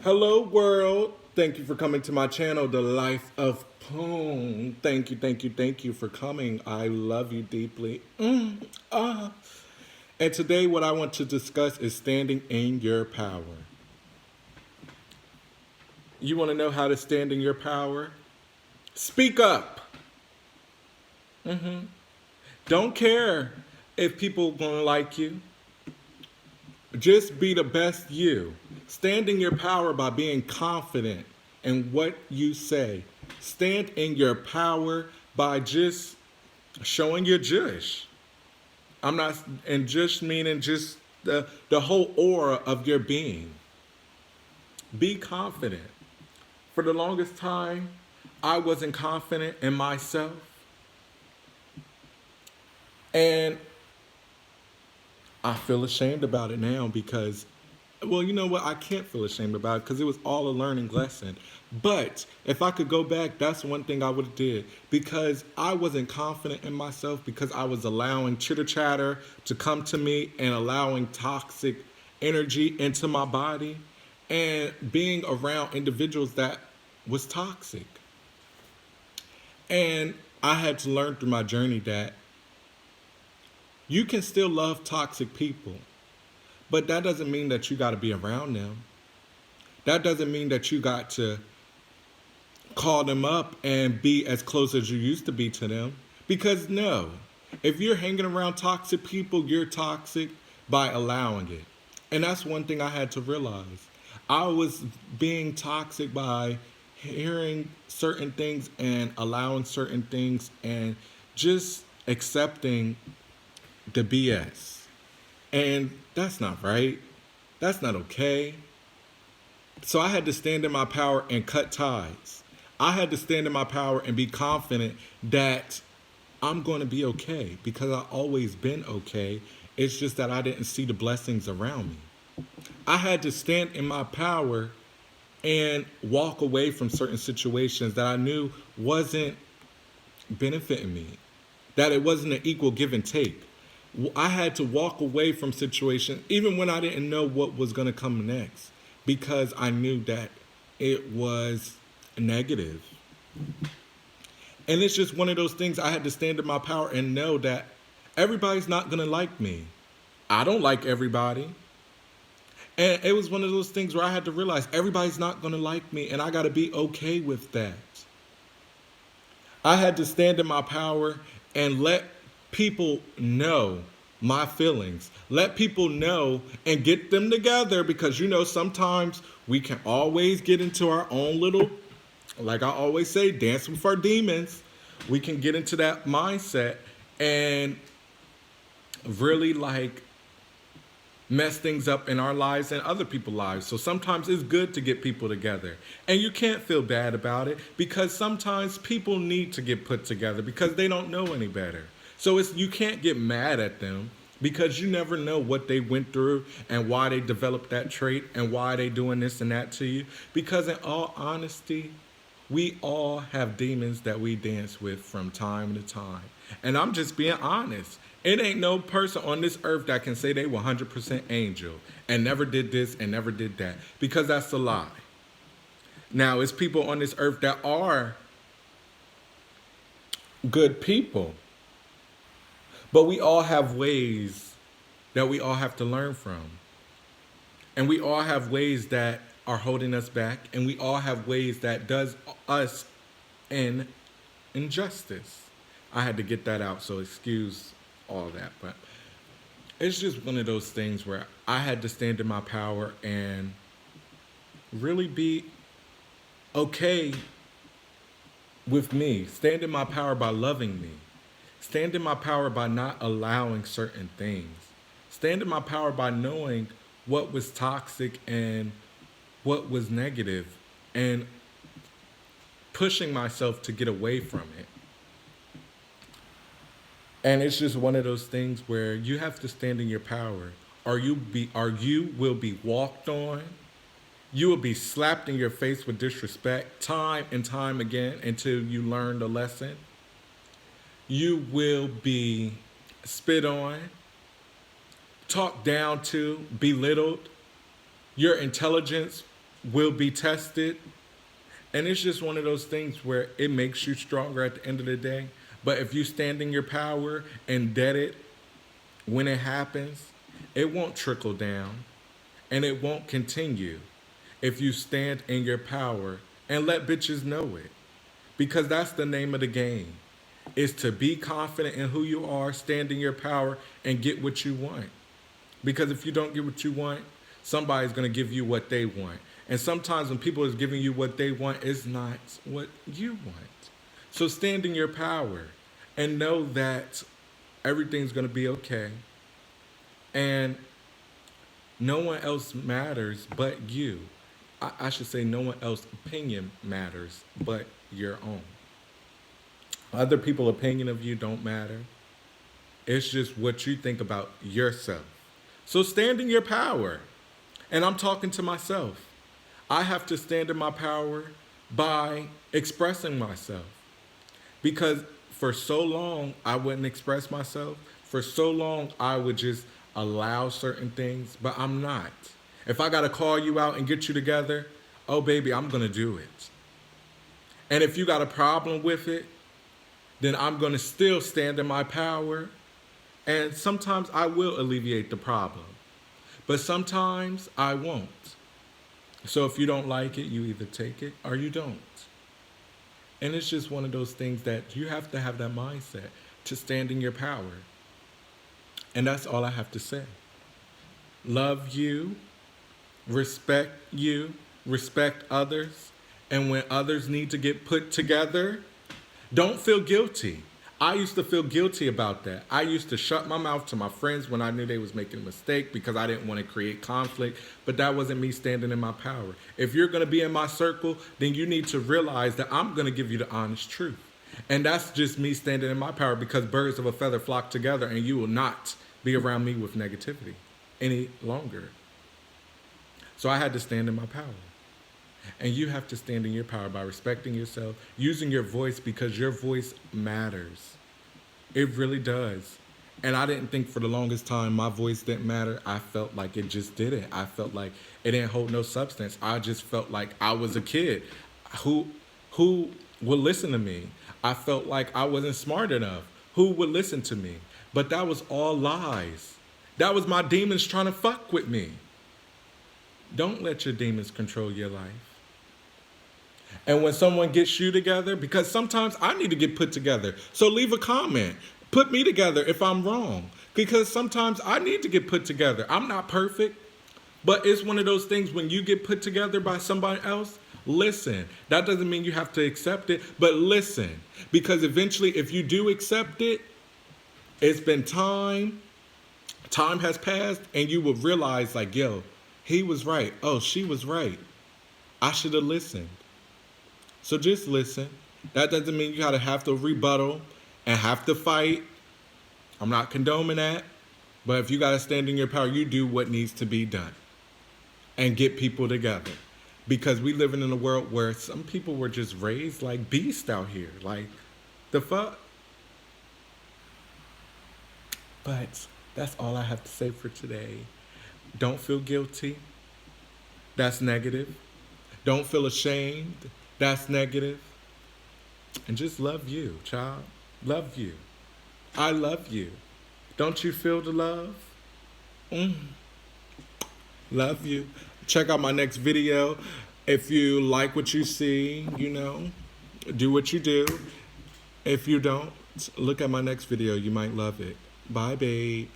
Hello, world. Thank you for coming to my channel, The Life of Poon. Thank you for coming. I love you deeply. And today, what I want to discuss is standing in your power. You want to know how to stand in your power? Speak up. Don't care if people gonna like you. Just be the best you. Stand in your power by being confident in what you say. Stand in your power by just showing your jush. I'm not, and just meaning just the whole aura of your being. Be confident. For the longest time, I wasn't confident in myself. And I feel ashamed about it now because, well, you know what? I can't feel ashamed about it because it was all a learning lesson. But if I could go back, that's one thing I would have did because I wasn't confident in myself because I was allowing chitter chatter to come to me and allowing toxic energy into my body and being around individuals that was toxic. And I had to learn through my journey that you can still love toxic people. But that doesn't mean that you got to be around them. That doesn't mean that you got to call them up and be as close as you used to be to them. Because no, if you're hanging around toxic people, you're toxic by allowing it. And that's one thing I had to realize. I was being toxic by hearing certain things and allowing certain things and just accepting the BS. And that's not right. That's not okay. So I had to stand in my power and cut ties. I had to stand in my power and be confident that I'm going to be okay because I've always been okay. It's just that I didn't see the blessings around me. I had to stand in my power and walk away from certain situations that I knew wasn't benefiting me, that it wasn't an equal give and take. I had to walk away from situations even when I didn't know what was going to come next because I knew that it was negative. And it's just one of those things I had to stand in my power and know that everybody's not going to like me. I don't like everybody. And it was one of those things where I had to realize everybody's not going to like me and I got to be okay with that. I had to stand in my power and let people know my feelings. Let people know and get them together because sometimes we can always get into our own little, like I always say, dance with our demons. We can get into that mindset and really mess things up in our lives and other people's lives. So sometimes it's good to get people together. And you can't feel bad about it because sometimes people need to get put together because they don't know any better. So you can't get mad at them because you never know what they went through and why they developed that trait and why they doing this and that to you. Because in all honesty, we all have demons that we dance with from time to time. And I'm just being honest. It ain't no person on this earth that can say they 100% angel and never did this and never did that because that's a lie. Now, it's people on this earth that are good people, but we all have ways that we all have to learn from. And we all have ways that are holding us back, and we all have ways that does us in injustice. I had to get that out, so excuse all that, but it's just one of those things where I had to stand in my power and really be okay with me. Stand in my power by loving me. Stand in my power by not allowing certain things. Stand in my power by knowing what was toxic and what was negative and pushing myself to get away from it. And it's just one of those things where you have to stand in your power or you will be walked on. You will be slapped in your face with disrespect time and time again until you learn the lesson. You will be spit on, talked down to, belittled. Your intelligence will be tested. And it's just one of those things where it makes you stronger at the end of the day. But if you stand in your power and dead it when it happens, it won't trickle down and it won't continue if you stand in your power and let bitches know it. Because that's the name of the game, is to be confident in who you are, stand in your power, and get what you want. Because if you don't get what you want, somebody's going to give you what they want. And sometimes when people is giving you what they want, it's not what you want. So stand in your power and know that everything's going to be okay. And no one else matters but you. I should say no one else's opinion matters but your own. Other people's opinion of you don't matter. It's just what you think about yourself. So stand in your power. And I'm talking to myself. I have to stand in my power by expressing myself. Because for so long, I wouldn't express myself. For so long, I would just allow certain things, but I'm not. If I got to call you out and get you together, oh, baby, I'm going to do it. And if you got a problem with it, then I'm going to still stand in my power. And sometimes I will alleviate the problem. But sometimes I won't. So if you don't like it, you either take it or you don't. And it's just one of those things that you have to have that mindset to stand in your power. And that's all I have to say. Love you, respect others. And when others need to get put together, don't feel guilty. I used to feel guilty about that. I used to shut my mouth to my friends when I knew they was making a mistake because I didn't want to create conflict, but that wasn't me standing in my power. If you're going to be in my circle, then you need to realize that I'm going to give you the honest truth. And that's just me standing in my power, because birds of a feather flock together, and you will not be around me with negativity any longer. So I had to stand in my power. And you have to stand in your power by respecting yourself, using your voice, because your voice matters. It really does. And I didn't think for the longest time my voice didn't matter. I felt like it just didn't. I felt like it didn't hold no substance. I just felt like I was a kid who would listen to me. I felt like I wasn't smart enough. Who would listen to me? But that was all lies. That was my demons trying to fuck with me. Don't let your demons control your life. And when someone gets you together, because sometimes I need to get put together. So leave a comment. Put me together if I'm wrong. Because sometimes I need to get put together. I'm not perfect. But it's one of those things when you get put together by somebody else, listen. That doesn't mean you have to accept it, but listen. Because eventually if you do accept it, it's been time. Time has passed, and you will realize like, yo, he was right. Oh, she was right. I should have listened. So just listen. That doesn't mean you gotta have to rebuttal and have to fight. I'm not condoning that. But if you gotta stand in your power, you do what needs to be done. And get people together. Because we living in a world where some people were just raised like beasts out here. Like, the fuck? But that's all I have to say for today. Don't feel guilty. That's negative. Don't feel ashamed. That's negative. And just love you, child. Love you. I love you. Don't you feel the love? Love you. Check out my next video. If you like what you see, do what you do. If you don't, look at my next video. You might love it. Bye, babe.